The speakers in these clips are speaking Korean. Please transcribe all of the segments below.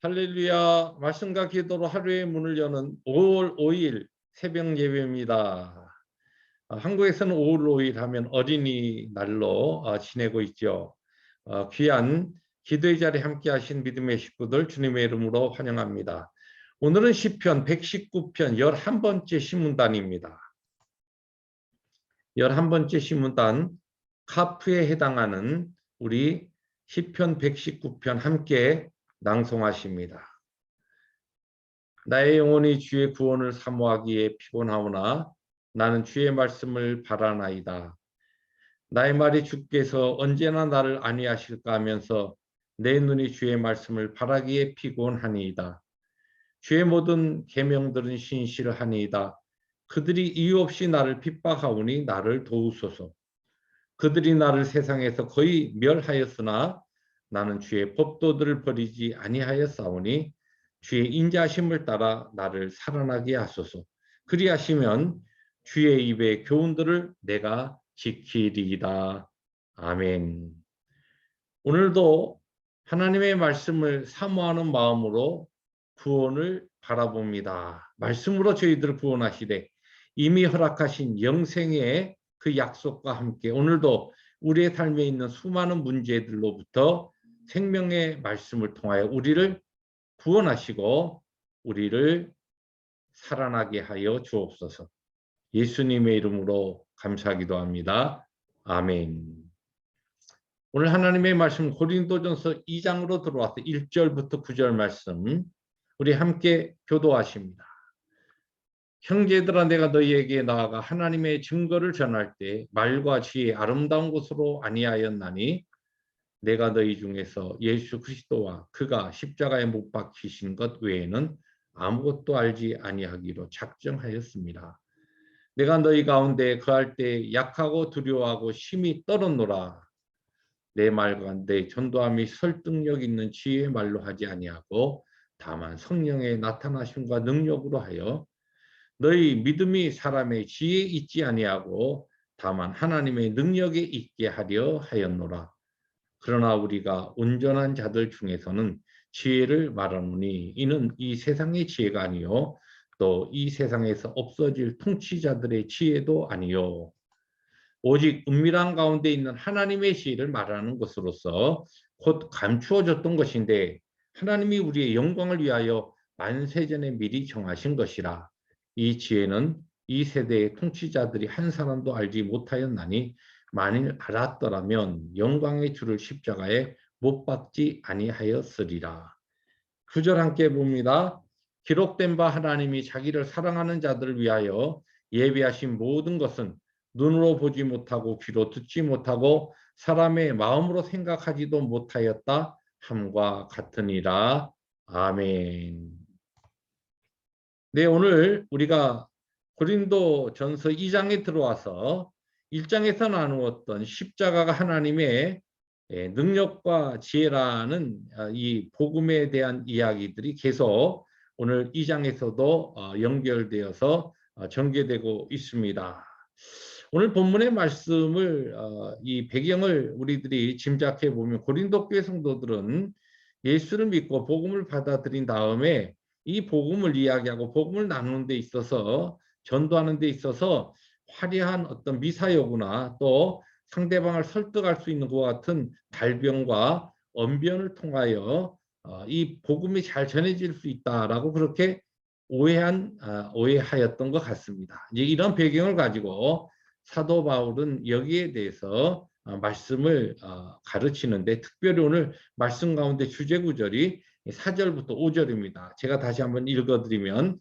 할렐루야. 말씀과 기도로 하루의 문을 여는 5월 5일 새벽 예배입니다. 한국에서는 5월 5일 하면 어린이날로 지내고 있죠. 귀한 기도의 자리에 함께 하신 믿음의 식구들 주님의 이름으로 환영합니다. 오늘은 시편 119편 11번째 신문단입니다. 11번째 신문단 카프에 해당하는 우리 시편 119편 함께 낭송하십니다. 나의 영혼이 주의 구원을 사모하기에 피곤하오나 나는 주의 말씀을 바라나이다. 나의 말이 주께서 언제나 나를 안위하실까 하면서 내 눈이 주의 말씀을 바라기에 피곤하니이다. 주의 모든 계명들은 신실하니이다. 그들이 이유 없이 나를 핍박하오니 나를 도우소서. 그들이 나를 세상에서 거의 멸하였으나 나는 주의 법도들을 버리지 아니하였사오니 주의 인자하심을 따라 나를 살아나게 하소서. 그리하시면 주의 입의 교훈들을 내가 지키리이다. 아멘. 오늘도 하나님의 말씀을 사모하는 마음으로 구원을 바라봅니다. 말씀으로 저희들을 구원하시되 이미 허락하신 영생의 그 약속과 함께 오늘도 우리의 삶에 있는 수많은 문제들로부터 생명의 말씀을 통하여 우리를 구원하시고 우리를 살아나게 하여 주옵소서. 예수님의 이름으로 감사하기도 합니다. 아멘. 오늘 하나님의 말씀 고린도전서 2장으로 들어와서 1절부터 9절 말씀 우리 함께 교도하십니다. 형제들아 내가 너희에게 나아가 하나님의 증거를 전할 때 말과 지혜 아름다운 것으로 아니하였나니 내가 너희 중에서 예수 그리스도와 그가 십자가에 못 박히신 것 외에는 아무것도 알지 아니하기로 작정하였습니다. 내가 너희 가운데 거할 때 약하고 두려워하고 심히 떨었노라. 내 말과 내 전도함이 설득력 있는 지혜의 말로 하지 아니하고 다만 성령의 나타나심과 능력으로 하여 너희 믿음이 사람의 지혜에 있지 아니하고 다만 하나님의 능력에 있게 하려 하였노라. 그러나 우리가 온전한 자들 중에서는 지혜를 말하노니 이는 이 세상의 지혜가 아니요 또 이 세상에서 없어질 통치자들의 지혜도 아니요 오직 은밀한 가운데 있는 하나님의 지혜를 말하는 것으로서 곧 감추어졌던 것인데 하나님이 우리의 영광을 위하여 만세전에 미리 정하신 것이라. 이 지혜는 이 세대의 통치자들이 한 사람도 알지 못하였나니 만일 알았더라면 영광의 주를 십자가에 못 박지 아니하였으리라. 9절 함께 봅니다. 기록된 바 하나님이 자기를 사랑하는 자들을 위하여 예비하신 모든 것은 눈으로 보지 못하고 귀로 듣지 못하고 사람의 마음으로 생각하지도 못하였다 함과 같으니라. 아멘. 네, 오늘 우리가 고린도전서 2장에 들어와서 1장에서 나누었던 십자가가 하나님의 능력과 지혜라는 이 복음에 대한 이야기들이 계속 오늘 2장에서도 연결되어서 전개되고 있습니다. 오늘 본문의 말씀을 이 배경을 우리들이 짐작해 보면 고린도 교회 성도들은 예수를 믿고 복음을 받아들인 다음에 이 복음을 이야기하고 복음을 나누는 데 있어서 전도하는 데 있어서 화려한 어떤 미사여구나 또 상대방을 설득할 수 있는 것과 같은 달변과 언변을 통하여 이 복음이 잘 전해질 수 있다라고 그렇게 오해하였던 것 같습니다. 이제 이런 배경을 가지고 사도 바울은 여기에 대해서 말씀을 가르치는데 특별히 오늘 말씀 가운데 주제 구절이 4절부터 5절입니다. 제가 다시 한번 읽어드리면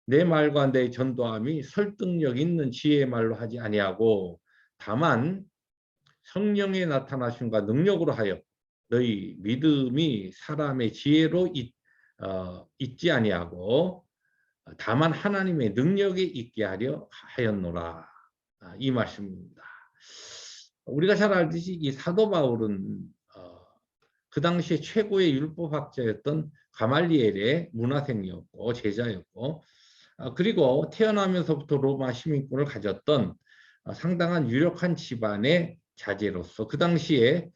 내 말과 내 전도함이 설득력 있는 지혜의 말로 하지 아니하고 다만 성령의 나타나심과 능력으로 하여 너희 믿음이 사람의 지혜로 있지 아니하고 다만 하나님의 능력에 있게 하려 하였노라. 이 말씀입니다. 우리가 잘 알듯이 이 사도 바울은 그 당시에 최고의 율법학자였던 가말리엘의 문화생이었고 제자였고 그리고 태어나면서부터 로마 시민권을 가졌던 상당한 유력한 집안의 자제로서 그 당시에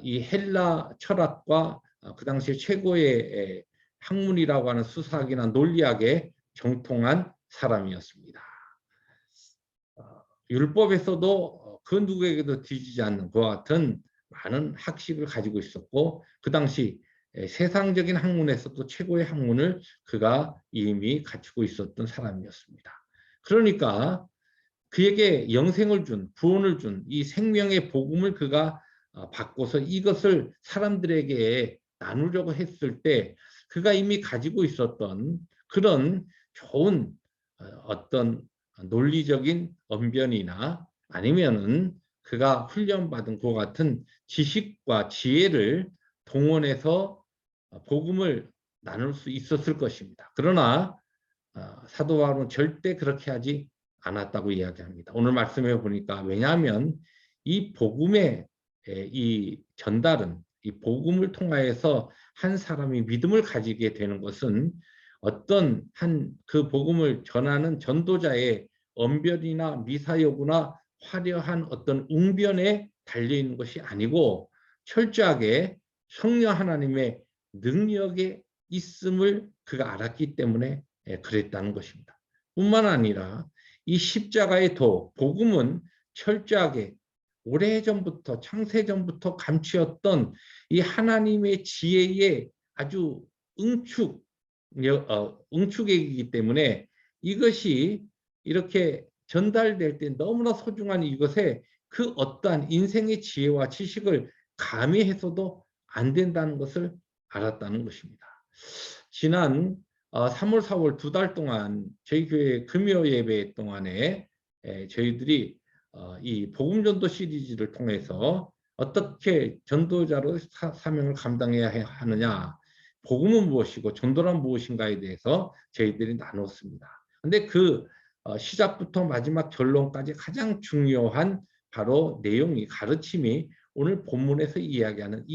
이 헬라 철학과 그 당시에 최고의 학문이라고 하는 수사학이나 논리학에 정통한 사람이었습니다. 율법에서도 그 누구에게도 뒤지지 않는 그와 같은 많은 학식을 가지고 있었고 그 당시 세상적인 학문에서도 최고의 학문을 그가 이미 갖추고 있었던 사람이었습니다. 그러니까 그에게 영생을 준, 구원을 준 이 생명의 복음을 그가 받고서 이것을 사람들에게 나누려고 했을 때 그가 이미 가지고 있었던 그런 좋은 어떤 논리적인 언변이나 아니면은 그가 훈련받은 그와 같은 지식과 지혜를 동원해서 복음을 나눌 수 있었을 것입니다. 그러나 사도 바울은 절대 그렇게 하지 않았다고 이야기합니다. 오늘 말씀해 보니까 왜냐하면 이 복음의 이 전달은 이 복음을 통하여서 한 사람이 믿음을 가지게 되는 것은 어떤 한 그 복음을 전하는 전도자의 언변이나 미사여구나 화려한 어떤 웅변에 달려 있는 것이 아니고 철저하게 성령 하나님의 능력에 있음을 그가 알았기 때문에 그랬다는 것입니다. 뿐만 아니라 이 십자가의 도, 복음은 철저하게 오래전부터 창세전부터 감추었던 이 하나님의 지혜의 아주 응축이기 때문에 이것이 이렇게 전달될 때 너무나 소중한 이것에 그 어떠한 인생의 지혜와 지식을 가미해서도 안 된다는 것을 알았다는 것입니다. 지난 3월, 4월 2달 동안 저희 교회 금요 예배 동안에 저희들이 이 복음전도 시리즈를 통해서 어떻게 전도자로 사명을 감당해야 하느냐, 복음은 무엇이고 전도란 무엇인가에 대해서 저희들이 나눴습니다. 근데 그 시작부터 마지막 결론까지 가장 중요한 바로 내용이 가르침이 오늘 본문에서 이야기하는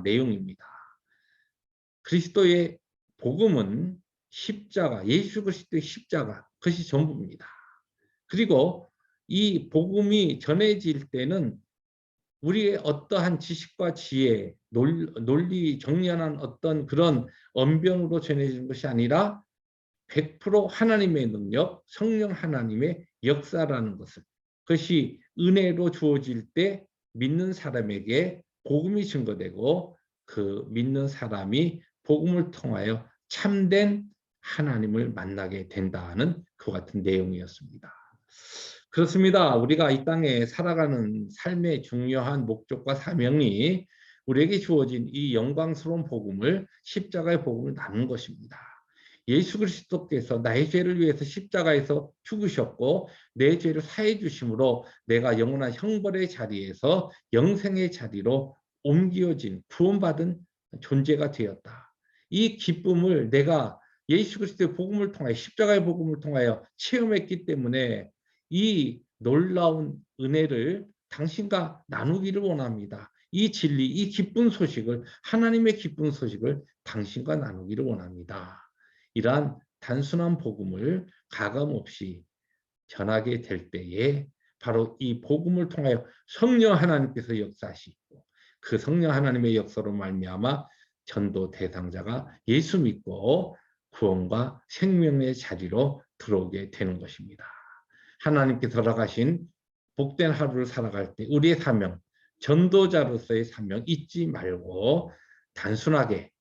내용입니다. 그리스도의 복음은 십자가, 예수 그리스도의 십자가, 그것이 전부입니다. 그리고 이 복음이 전해질 때는 우리의 어떠한 지식과 지혜, 논리 정연한 어떤 그런 언변으로 전해지는 것이 아니라 100% 하나님의 능력, 성령 하나님의 역사라는 것을, 그것이 은혜로 주어질 때 믿는 사람에게 복음이 증거되고 그 믿는 사람이 복음을 통하여 참된 하나님을 만나게 된다는 그 같은 내용이었습니다. 그렇습니다. 우리가 이 땅에 살아가는 삶의 중요한 목적과 사명이 우리에게 주어진 이 영광스러운 복음을, 십자가의 복음을 나누는 것입니다. 예수 그리스도께서 나의 죄를 위해서 십자가에서 죽으셨고 내 죄를 사해 주심으로 내가 영원한 형벌의 자리에서 영생의 자리로 옮겨진 구원받은 존재가 되었다. 이 기쁨을 내가 예수 그리스도의 복음을 통하여, 십자가의 복음을 통하여 체험했기 때문에 이 놀라운 은혜를 당신과 나누기를 원합니다. 이 진리, 이 기쁜 소식을, 하나님의 기쁜 소식을 당신과 나누기를 원합니다. 이러한 단순한 복음을 가감없이 전하게 될 때에 바로 이 복음을 통하여 성령 하나님께서 역사하시고 그 성령 하나님의 역사로 말미암아 전도 대상자가 예수 믿고 구원과 생명의 자리로 들어오게 되는 것입니다. 하나님께서 허락하신 복된 하루를 살아갈 때 우리의 사명, 전도자로서의 사명 잊지 말고 단순하게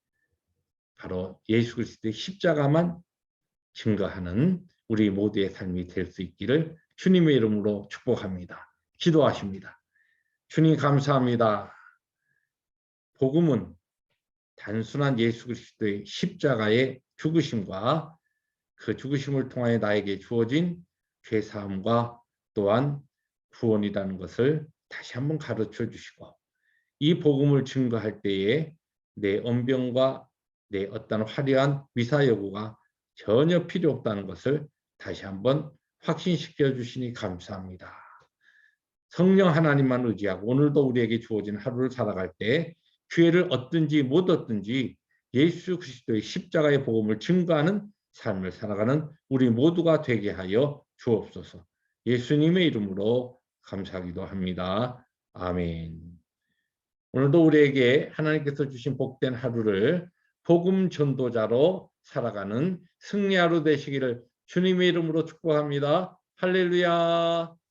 바로 예수 그리스도의 십자가만 증거하는 우리 모두의 삶이 될 수 있기를 주님의 이름으로 축복합니다. 기도하십니다. 주님 감사합니다. 복음은 단순한 예수 그리스도의 십자가의 죽으심과 그 죽으심을 통하여 나에게 주어진 죄사함과 또한 구원이라는 것을 다시 한번 가르쳐 주시고 이 복음을 증거할 때에 내 언변과 내 어떤 화려한 미사여구가 전혀 필요 없다는 것을 다시 한번 확신시켜 주시니 감사합니다. 성령 하나님만 의지하고 오늘도 우리에게 주어진 하루를 살아갈 때 기회를 얻든지 못 얻든지 예수 그리스도의 십자가의 복음을 증거하는 삶을 살아가는 우리 모두가 되게 하여 주옵소서. 예수님의 이름으로 감사하기도 합니다. 아멘. 오늘도 우리에게 하나님께서 주신 복된 하루를 복음 전도자로 살아가는 승리 하루 되시기를 주님의 이름으로 축복합니다. 할렐루야.